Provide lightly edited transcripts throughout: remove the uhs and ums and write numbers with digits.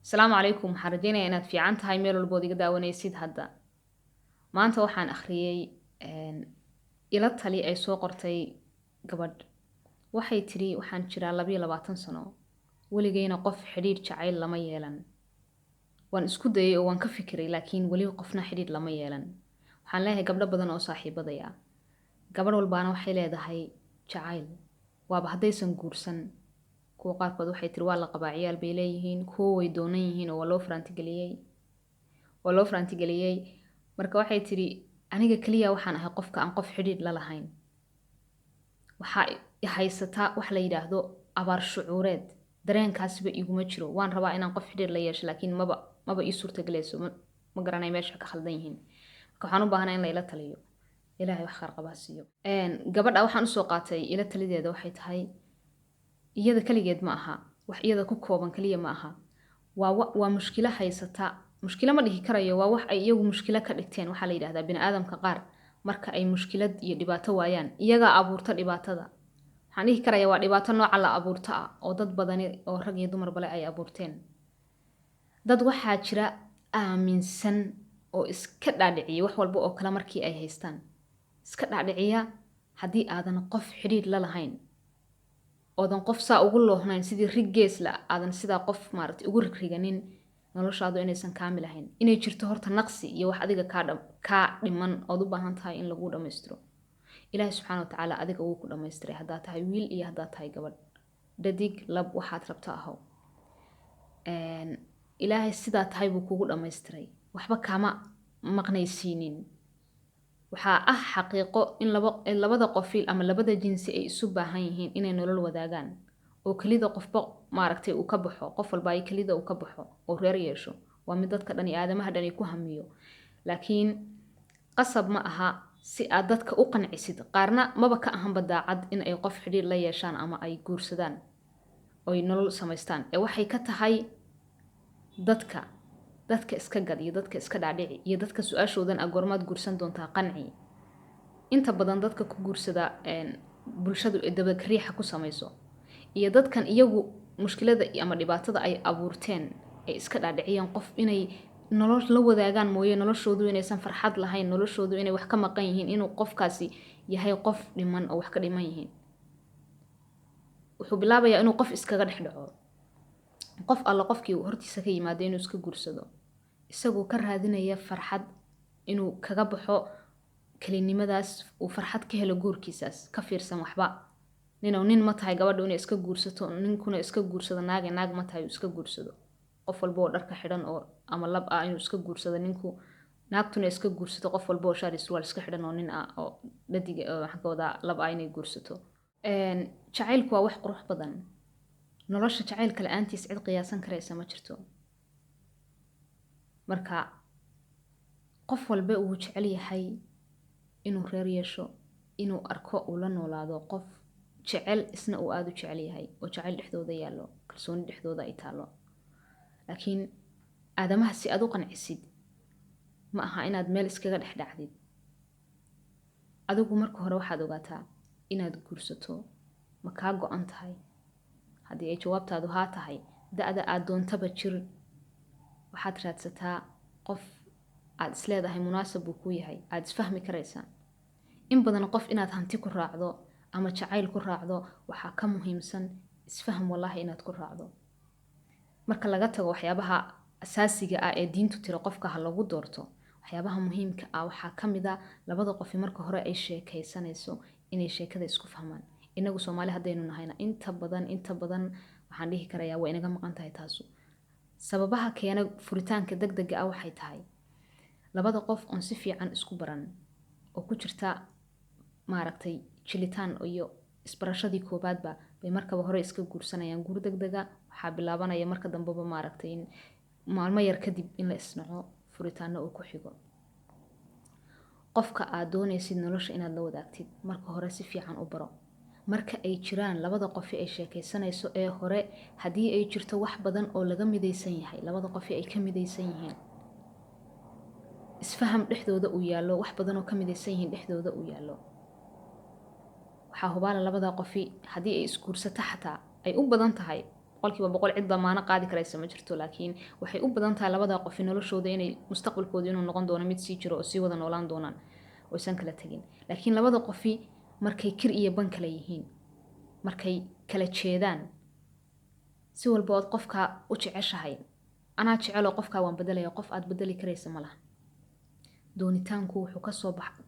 Asalaamu calaykum. Waxaan rajeynayaa inaad fiican tahay meel walbood iga daawanaysid hadda. Maanta waxaan akhriyay ilo tali ay soo qortay gabadh. Waxay tiri waxaan jiraa 22 sano. Weligeyna qof xidhiidh jacayl lama yeelan. Waan isku dayay oo waan ka fikiray laakiin weli qofna xidhiidh lama yeelan. Waxaan leeyahay gabdho badan oo saaxiibadaya. Gabadh walbaana waxay leedahay jacayl. Waaba haddaysan guursan. Kuwa qaarkood waxay tiri waa la qabaa ciyaal bay leeyihiin, kuwa way doonan yihiin oo waa loo farantigeliyay. Marka waxay tiri aniga kaliya waxaan ahay qofka aan qof xidhiidh la lahayn. Waxaa i haysataa wax la yiraahdo abaar shucuureed. Dareenkaasba iguma jiro. Waan rabaa inaan qof xidhiidh la yeesho laakiin maba ii suurtagelayso. Ma garanay meesha ka khaldan yihiin. Marka waxaan u baahanahay in la ila taliyo. Ilaahay wax khayr qaba siiyo. Gabadha waxaan u soo qaatay ila talideeda waxay tahay iyada kaligeed ma aha wax iyada ku kooban kaliya ma aha waa mushkilo haysata mushkilo ma dhihi karayo waa wax ay iyagu mushkilo ka dhigteen waxa la yiraahdaa bini aadamka qaar marka ay mushkilad iyo dhibaato waayaan iyaga abuurta dhibaatada waxaan dhihi karayaa waa dhibaato nooca la abuurta ah oo dad badan oo rag iyo dumar bale ay abuurteen dad waxaa jira aaminsan oo iska dhaadhiciya wax walba oo kala markii ay haystaan iska dhaadhiciya haddii aadan qof xidhiidh la lahayn oodan qof saa ugu loohnayn sidii rig gees la aadan sidaa qof maaragtay ugu rigriganin noloshaadu inaysan kaamil ahayn inay jirto horta naqsi iyo wax adiga ka dhiman oo u baahan tahay in lagu dhameystiro ilaahay subxaanahu wa ta'aala adiga uu ku dhameystiray hadaa tahay wiil iyo hadaa tahay gabadh dadig lab waxaad rabto ahaw ilaahay sidaa tahay buu kugu dhameystiray waxba kama maqnaysiinin waxaa ah xaqiiqo in labada qofil ama labada jinsi ay isu baahan yihiin inay nolol wadaagaan oo kalida qofba maaragtay uu ka baxo qof walba ay kalida uu ka baxo oo reer yeesho waa mid dadka dhan iyo aadamaha dhan ay ku hamiyo laakiin qasab ma aha si aad dadka u qancisid qaarna maba ka ahan badaacad in ay qof xidhiidh la yeeshaan ama ay guursadaan oo ay nolol samaystaan ee waxay ka tahay dadka iska gad iyo dadka iska dhaadhici iyo dadka su'aashoodan goormaad guursan doontaa qanci inta badan dadka ku guursada bulshadu daba riixa ku samayso iyo dadkan iyagu mushkilada ama dhibaatada ay abuurteen ay iska dhaadhiciyaan qof inay nolol la wadaagaan mooyee noloshoodu inaysan farxad lahayn noloshoodu inay wax ka maqan yihiin inuu qofkaasi yahay qof dhiman oo wax ka dhiman yihiin wuxuu bilaabayaa inuu qof iskaga dhex dhaco qof alla qofkii hortiisa ka yimaado inuu iska guursado isagoo ka raadinaya farxad inuu kaga baxo kalinimadaas uu farxad ka helo guurkiisaas ka fiirsan waxba nin ma tahay gabadhu inay iska guursato ninkuna iska guursado naag ma tahay iska guursado qof walba oo dharka xidhan oo ama lab ah inuu iska guursado ninku naagtuna iska guursato qof walba oo shaari surwaal iska xidhan oo nin ah oo dhadiga waxa ka wada lab ah inay guursato jacaylku waa wax qurux badan nolosha jacaylka la'aantiis cid qiyaasan karaysa ma jirto marka qof walba uu jecel yahay inuu reer yeesho inuu arko uu la noolaado qof jecel isna uu aad u jecel yahay oo jacayl dhexdooda yaallo kalsooni dhexdooda ay taalo laakiin aadamaha si aad u qancisid ma aha inaad meel iskaga dhex dhacdid adigu marka hore waxaad ogaataa inaad guursato ma kaa go'an tahay haddii ay jawaabtaadu haa tahay da'da aad doontaba jir waxaad raadsataa qof aad isleedahay munaasab buu ku yahay aad isfahmi karaysaan in badan qof inaad hanti ku raacdo ama jacayl ku raacdo waxaa ka muhiimsan isfaham wallahi inaad ku raacdo marka laga tago waxyaabaha asaasiga ah ee diintu tiro qofka ha lagu doorto waxyaabaha muhiimka ah waxaa ka mid ah labada qof marka hore ay sheekaysanayso inay sheekada isku fahmaan inagu Soomaali hadaynu nahayna inta badan waxaan dhihi karayaa waa inaga maqan tahay taasu sababaha keena furitaanka degdega ah waxay tahay labada qof on si fiican isku baran oo ku jirta maaragtay jilitaan iyo isbarashadii koobaadba bay markaba hore iska guursanayaan guur degdega waxa bilaabanaya marka dambeba maaragtay in maalmo yar kadib in la isnaco furitaanna uu ku xigo qofka aad doonaysid nolosha inaad la wadaagtid marka hore si fiican u baro marka ay jiraan labada qof ay sheekaysanayso ee hore hadii ay jirto wax badan oo laga midaysan yahay labada qof ay ka midaysan yihiin isfaham dhexdooda uu yaallo wax badan oo ka midaysan yihiin dhexdooda uu yaallo waxa hubaala labada qof hadii ay iskuursato xataa ay u badan tahay boqolkiiba boqol cid damaano qaadi karaysa ma jirto laakiin waxay u badan tahay labada qof noloshooda inay mustaqbalkooda inuu noqon doono mid sii jiro oo sii wada noolaan doonaan oo aysan kala tagin laakiin labada qofi markay kir iyo ban kala yihiin markay kala jeedaan si walba oo qofka u jeceshahay anaa jecelo qofka waan bedelaya qof aad bedeli karaysa ma laha doonitaanku wuxuu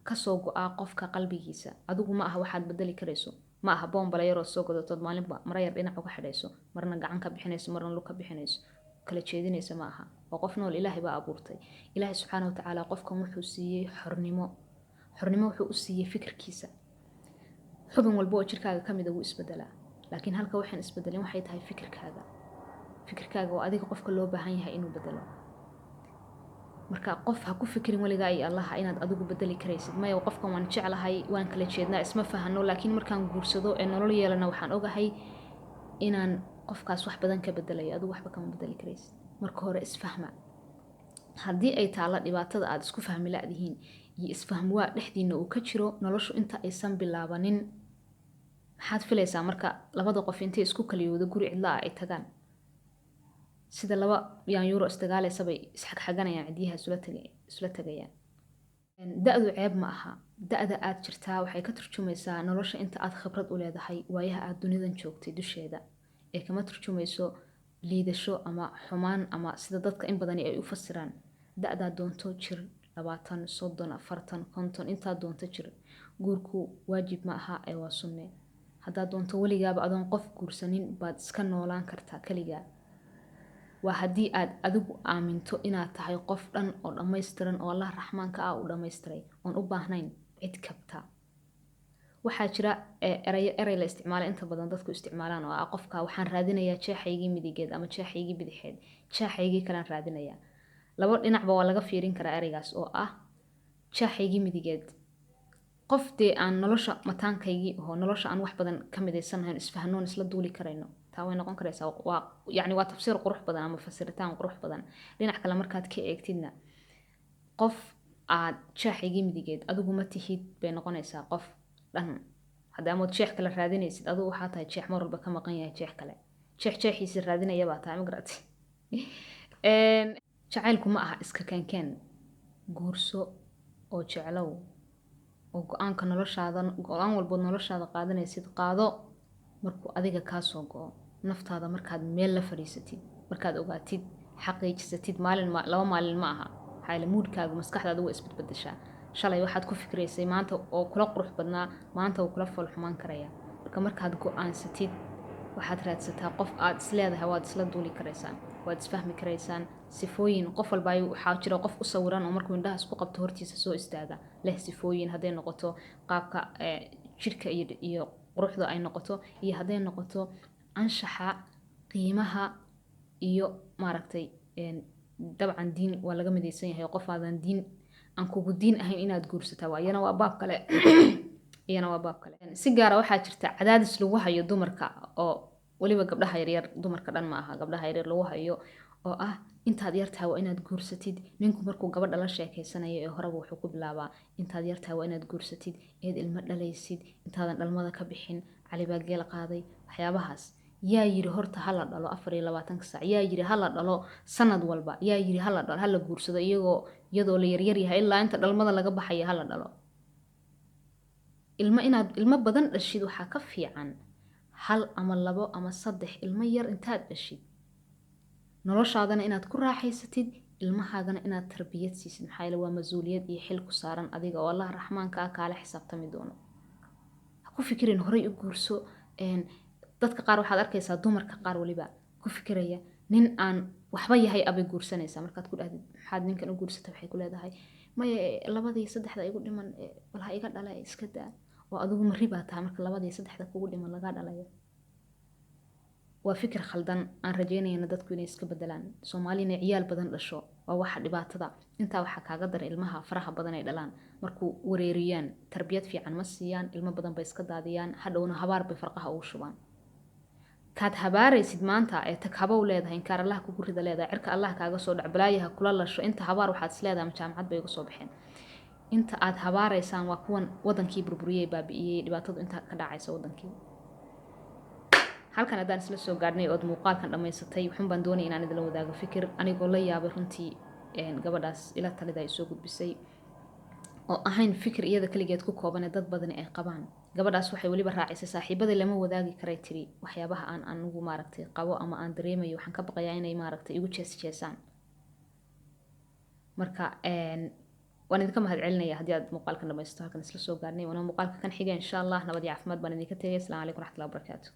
kasoo go'aa qofka qalbigiisa adigu ma aha waxaad bedeli karayso ma aha boonbala yaroo soo godatood maalinba mara yar dhinac uga xidhayso marna gacan ka bixinayso marna lug ka bixinayso kala jeedinaysa ma aha waa qof nool ilaahay baa abuurtay ilaahay subxaanahu watacaala qofkan wuxuu siiyey xornimo wuxuu u siiyey fikirkiisa xubin walba oo jirkaaga ka mid ah wuu isbedelaa laakiin halka waxaan isbedelin waxay tahay fikirkaaga oo adiga qofka loo baahan yahay inuu bedelo marka qof ha ku fikirin waligaa iyo allah inaad adigu bedeli karaysid maya qofkan waan jeclahay waan kala jeednaa isma fahano laakiin markaan guursado ee nolol yeelana waxaan ogahay inaan qofkaas wax badan ka bedelayo adigu waxba kama bedeli karaysid marka hore isfahma haddii ay taala dhibaatada aad isku fahmi la'dihiin iyo isfahm waa dhexdiina uu ka jiro noloshu inta aysan bilaabanin maxaad filaysaa marka labada qof intay isku kaliyoodo guri cidla ah ay tagaan sida laba yaanyuuro isdagaalaysa bay isxagxaganayaan cidiyaha isula tagayaan da'du ceeb ma aha da'da aad jirtaa waxay ka turjumaysaa nolosha inta aad khibrad u leedahay waayaha aad dunidan joogtay dusheeda ee kama turjumayso liidasho ama xumaan ama sida dadka in badani ay u fasiraan da'daa doonto jir 20 30 40 50 intaa doonto jir guurku waajib ma aha ee waa sunne haddaad doonto weligaaba adoon qof guursanin baad iska noolaan kartaa kaligaa waa haddii aad adigu aaminto inaad tahay qof dhan oo dhammaystiran oo Allah raxmaanka ah u dhammaystiray oon u baahnayn cid kabta waxaa jira eray la isticmaalo inta badan dadku isticmaalaan oo ah qofka waxaan raadinayaa jeexaygii midigeed ama jeexaygii bidixeed jeexaygii kalaan raadinayaa laba dhinacba waa laga fiirin karaa eraygaas oo ah jeexaygii midigeed qof dee aan nolosha mataankaygii oo nolosha aan wax badan ka midaysanahay isfahanoon isla duuli karayno taa way noqon karaysaa waa tafsiir qurux badan ama fasiritaan qurux badan dhinac kale markaad ka eegtidna qof aad jeexaygii midigeed adigu ma tihid bay noqonaysaa qof dhan haddii amood jeex kale raadinaysid adigu waxaa tahay jeex mar walba ka maqan yahay jeex kale jeexiisi raadinaya baa tahay magarati jacaylku ma aha iska keenkeen guurso oo jeclow oo go-aan walbood noloshaada qaadanaysid qaado markuu adiga kaa soo go'o naftaada markaad meel la fadhiisatid markaad ogaatid xaqiijisatid laba maalin ma aha xayla moodkaaga maskaxdaada waa isbedbedeshaa shalay waxaad ku fikraysay maanta oo kula qurux badnaa maanta oo kula fool xumaan karaya markaad go'aansatid waxaad raadsataa qof aad isleedahay waad isla duuli karaysaan waad isfahmi karaysaan sifooyin qof walba waxaa jira qof u sawiran oo markuu indhaha isku qabto hortiisa soo istaaga leh sifooyin hadday noqoto qaabka jirka iyo quruxda ay noqoto iyo hadday noqoto anshaxa qiimaha iyo maaragtay dabcan diin waa laga midaysan yahay qof aadan diin aan kugu diin ahayn inaad guursataa waa iyana waa baab kale si gaara waxaa jirta cadaadis lagu hayo dumarka oo waliba gabdhaha yaryar dumarka dhan ma aha gabdhaha yaryar lagu hayo oo ah intaad yartahay waa inaad guursatid ninku markuu gabadha la sheekaysanayo ee horeba wuxuu ku bilaabaa intaad yartahay waa inaad guursatid eed ilmo dhalaysid intaadan dhalmada ka bixin cali baa geel qaaday waxyaabahaas yaa yiri horta hala dhalo 24 saac yaa yiri hala dhalo sanad walba yaa yiri hala guursado iyadoo la yaryar yahay ilaa inta dhalmada laga baxaya hala dhalo ilmo badan dhashid waxaa ka fiican hal ama labo ama saddex ilmo yar intaad dhashid noloshaadana inaad ku raaxaysatid ilmahaagana inaad tarbiyad siisid maxaa yeelay waa mas-uuliyad iyo xil ku saaran adiga oo Allah raxmaanka ah kaala xisaabtami doono ha ku fikirin horay u guurso dadka qaar waxaad arkaysaa dumarka qaar waliba ku fikiraya nin aan waxba yahay abay guursanaysaa markaad ku dhahdid maxaad ninkan u guursatay waxay ku leedahay maya labadii saddexda igu dhiman bal ha iga dhala iska daa oo adigu mari baa tahay marka labadii saddexda kugu dhiman laga dhalayo waa fikir khaldan aan rajeynayna dadku inay iska bedelaan Soomaalina ciyaal badan dhasho waa waxa dhibaatada inta waxa kaaga dar ilmaha faraha badan ay dhalaan markuu wareeriyaan tarbiyad fiican ma siiyaan ilmo badan bay iska daadiyaan hadhowna habaar bay farqaha ugu shubaan kaad habaaraysid maanta ee takhabow leedahay in kaar Allah kugu rida leedahay cirka Allah kaaga soo dhacbalaayaha kula lasho inta habaar waxaad isleedahay jaamacad bay uga soo baxeen inta aad habaaraysaan waa kuwan wadankii burburiyay baabi'iyay dhibaatadu inta ka dhacaysa wadankii halkan haddaan isla soo gaadhnay ood muuqaalkan dhammaysatay waxun baan doonaya inaan idinla wadaago fikir anigoo la yaabay runtii gabadhaas ila talida ay soo gudbisay oo ahayn fikir iyada kaligeed ku kooban dad badani ay qabaan. Gabadhaas waxay weliba raacisay saaxiibada lama wadaagi karay tiri waxyaabaha aan anigu maaragtay qabo ama aan dareemayo waxaan ka baqayaa inay maaragtay igu jeesjeesaan. marka waan idinka mahadcelinaya haddii aad muuqaalkan dhamaysto halkan isla soo gaarnay wana muuqaalka kan xiga insha Allah nabad iyo caafimaad baan idinka tagay. Assalaamu calaykum waraxmatullaahi wabarakaatuh.